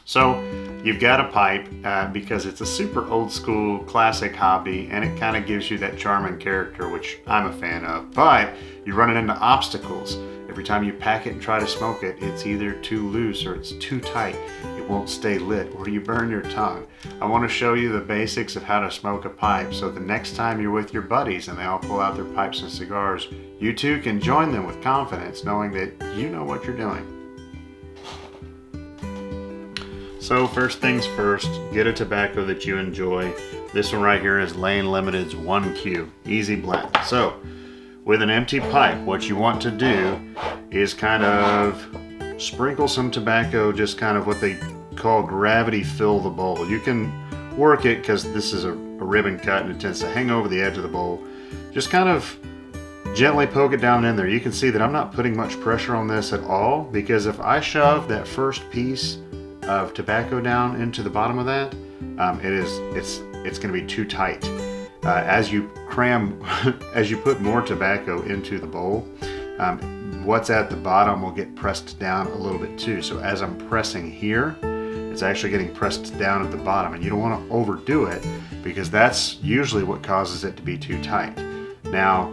So you've got a pipe because it's a super old school classic hobby, and it kind of gives you that charm and character, which I'm a fan of. But you're running into obstacles. Every time you pack it and try to smoke it, it's either too loose or it's too tight. It won't stay lit, or you burn your tongue. I want to show you the basics of how to smoke a pipe, so the next time you're with your buddies and they all pull out their pipes and cigars, you too can join them with confidence, knowing that you know what you're doing. So first things first, get a tobacco that you enjoy. This one right here is Lane Limited's 1Q, Easy Black. So with an empty pipe, what you want to do is kind of sprinkle some tobacco, just kind of what they call gravity fill the bowl. You can work it because this is a ribbon cut and it tends to hang over the edge of the bowl. Just kind of gently poke it down in there. You can see that I'm not putting much pressure on this at all, because if I shove that first piece of tobacco down into the bottom of that, it's going to be too tight. As you put more tobacco into the bowl, what's at the bottom will get pressed down a little bit too. So as I'm pressing here, it's actually getting pressed down at the bottom, and you don't want to overdo it because that's usually what causes it to be too tight. Now,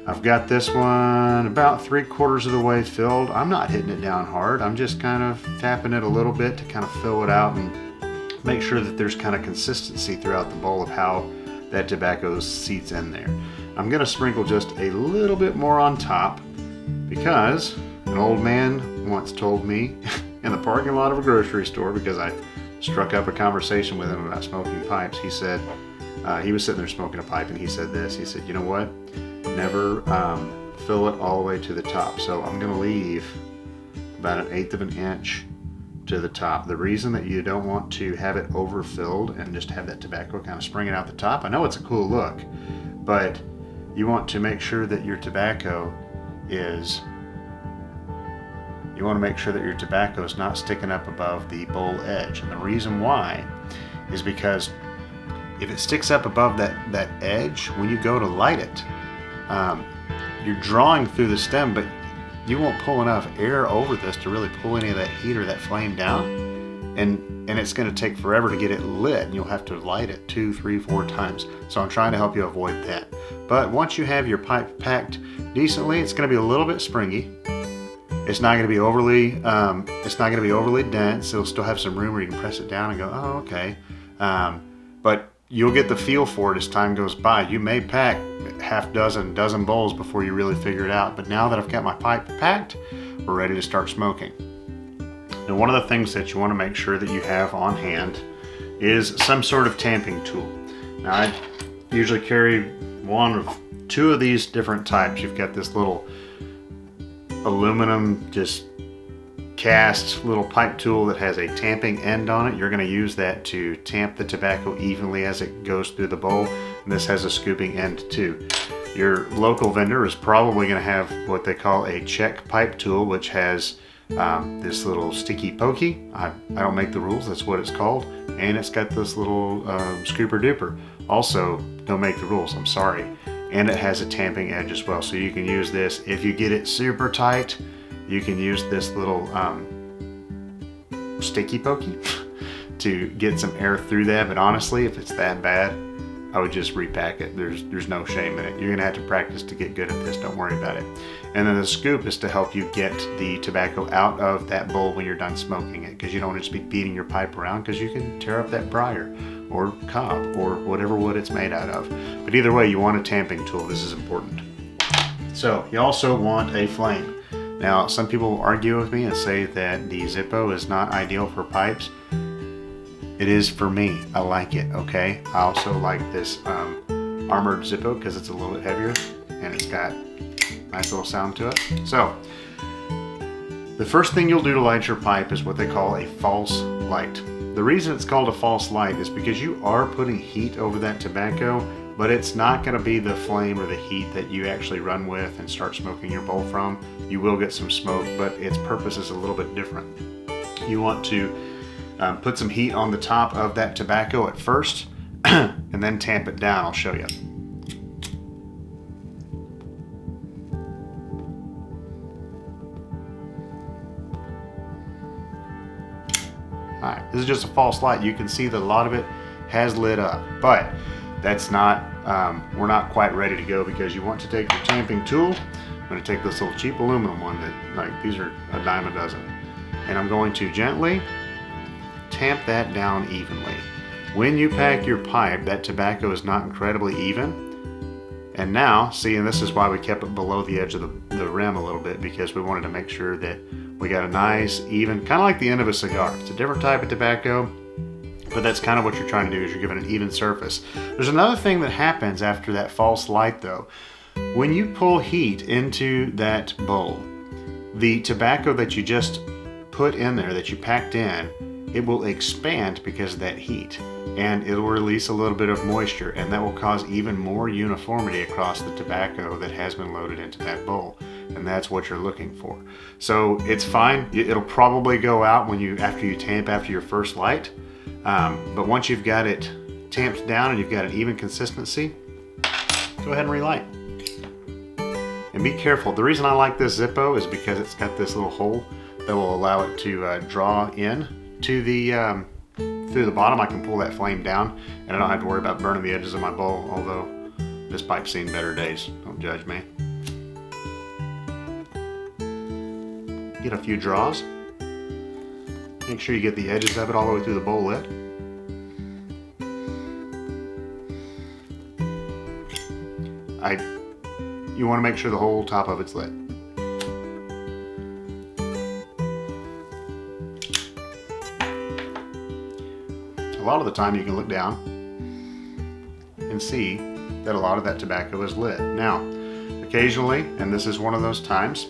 I've got this one about 3/4 of the way filled. I'm not hitting it down hard. I'm just kind of tapping it a little bit to kind of fill it out and make sure that there's kind of consistency throughout the bowl of how that tobacco seats in there. I'm going to sprinkle just a little bit more on top because an old man once told me in the parking lot of a grocery store, because I struck up a conversation with him about smoking pipes. He said, he was sitting there smoking a pipe, and he said this. He said, you know what? Never fill it all the way to the top. So I'm going to leave about 1/8 of an inch to the top. The reason that you don't want to have it overfilled and just have that tobacco kind of springing out the top, I know it's a cool look, but you want to make sure that your tobacco is not sticking up above the bowl edge. And the reason why is because if it sticks up above that edge, when you go to light it, you're drawing through the stem, but you won't pull enough air over this to really pull any of that heat or that flame down, and it's going to take forever to get it lit, and you'll have to light it 2, 3, 4 times. So I'm trying to help you avoid that. But once you have your pipe packed decently, it's going to be a little bit springy. It's not going to be overly dense. It'll still have some room where you can press it down and go, oh, okay. But you'll get the feel for it as time goes by. You may pack dozen bowls before you really figure it out. But now that I've got my pipe packed, we're ready to start smoking. Now, one of the things that you want to make sure that you have on hand is some sort of tamping tool. Now, I usually carry one of 2 of these different types. You've got this little aluminum, just cast little pipe tool that has a tamping end on it. You're going to use that to tamp the tobacco evenly as it goes through the bowl. And this has a scooping end too. Your local vendor is probably going to have what they call a check pipe tool, which has this little sticky pokey. I don't make the rules, that's what it's called. And it's got this little scooper duper. Also, don't make the rules, I'm sorry. And it has a tamping edge as well. So you can use this. If you get it super tight, you can use this little sticky pokey to get some air through that. But honestly, if it's that bad, I would just repack it. There's no shame in it. You're gonna have to practice to get good at this. Don't worry about it. And then the scoop is to help you get the tobacco out of that bowl when you're done smoking it, because you don't want to just be beating your pipe around, because you can tear up that briar or cob or whatever wood it's made out of. But either way, you want a tamping tool. This is important. So you also want a flame. Now, some people will argue with me and say that the Zippo is not ideal for pipes. It is for me. I like it, okay? I also like this armored Zippo because it's a little bit heavier and it's got a nice little sound to it. So, the first thing you'll do to light your pipe is what they call a false light. The reason it's called a false light is because you are putting heat over that tobacco, but it's not going to be the flame or the heat that you actually run with and start smoking your bowl from. You will get some smoke, but its purpose is a little bit different. You want to put some heat on the top of that tobacco at first and then tamp it down. I'll show you. Alright, this is just a false light. You can see that a lot of it has lit up, but that's not, we're not quite ready to go, because you want to take your tamping tool. I'm going to take this little cheap aluminum one that, like, these are a dime a dozen, and I'm going to gently tamp that down evenly. When you pack your pipe, that tobacco is not incredibly even. And now, see, and this is why we kept it below the edge of the rim a little bit, because we wanted to make sure that we got a nice, even, kind of like the end of a cigar. It's a different type of tobacco, but that's kind of what you're trying to do, is you're giving an even surface. There's another thing that happens after that false light though. When you pull heat into that bowl, the tobacco that you just put in there, that you packed in, it will expand because of that heat, and it'll release a little bit of moisture, and that will cause even more uniformity across the tobacco that has been loaded into that bowl, and that's what you're looking for. So it's fine. It'll probably go out when after you tamp after your first light, but once you've got it tamped down and you've got an even consistency, go ahead and relight. And be careful. The reason I like this Zippo is because it's got this little hole that will allow it to draw in to the through the bottom. I can pull that flame down, and I don't have to worry about burning the edges of my bowl, although this pipe's seen better days. Don't judge me. Get a few draws. Make sure you get the edges of it all the way through the bowl lit. You want to make sure the whole top of it's lit. A lot of the time you can look down and see that a lot of that tobacco is lit. Now, occasionally, and this is one of those times,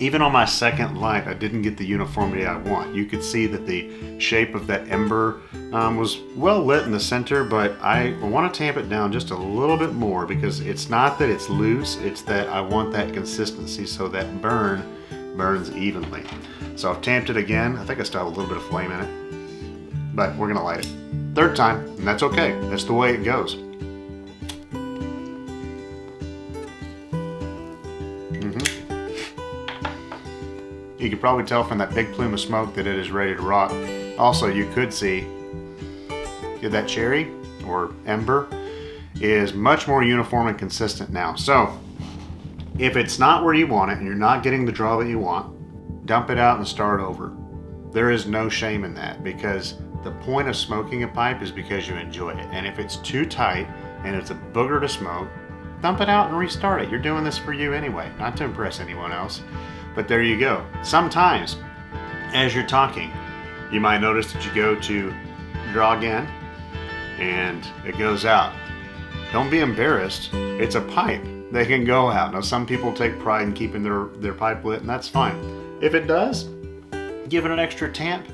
even on my second light, I didn't get the uniformity I want. You could see that the shape of that ember was well lit in the center, but I want to tamp it down just a little bit more, because it's not that it's loose, it's that I want that consistency so that burn burns evenly. So I've tamped it again. I think I still have a little bit of flame in it, but we're gonna light it. Third time, and that's okay. That's the way it goes. You can probably tell from that big plume of smoke that it is ready to rock. Also, you could see that cherry or ember is much more uniform and consistent now. So if it's not where you want it and you're not getting the draw that you want, dump it out and start over. There is no shame in that, because the point of smoking a pipe is because you enjoy it. And if it's too tight and it's a booger to smoke, dump it out and restart it. You're doing this for you anyway, not to impress anyone else. But there you go. Sometimes, as you're talking, you might notice that you go to draw again, and it goes out. Don't be embarrassed. It's a pipe. They can go out. Now, some people take pride in keeping their pipe lit, and that's fine. If it does, give it an extra tamp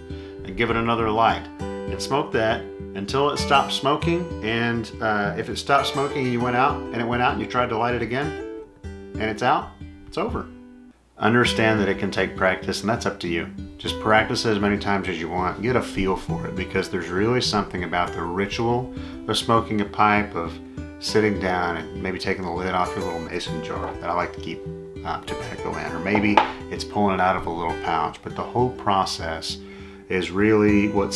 and give it another light. And smoke that until it stops smoking. And if it stopped smoking and you went out, and you tried to light it again, and it's out, it's over. Understand that it can take practice, and that's up to you. Just practice it as many times as you want. Get a feel for it, because there's really something about the ritual of smoking a pipe, of sitting down and maybe taking the lid off your little mason jar that I like to keep tobacco in, or maybe it's pulling it out of a little pouch. But the whole process is really what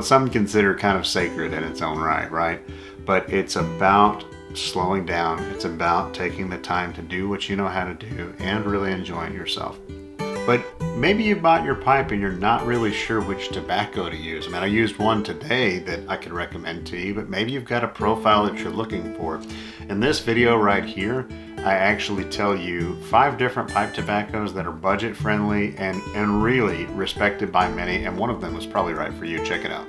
some consider kind of sacred in its own right? But it's about slowing down. It's about taking the time to do what you know how to do and really enjoying yourself. But maybe you bought your pipe and you're not really sure which tobacco to use. I mean, I used one today that I could recommend to you, but maybe you've got a profile that you're looking for. In this video right here, I actually tell you 5 different pipe tobaccos that are budget friendly and really respected by many, and one of them was probably right for you. Check it out.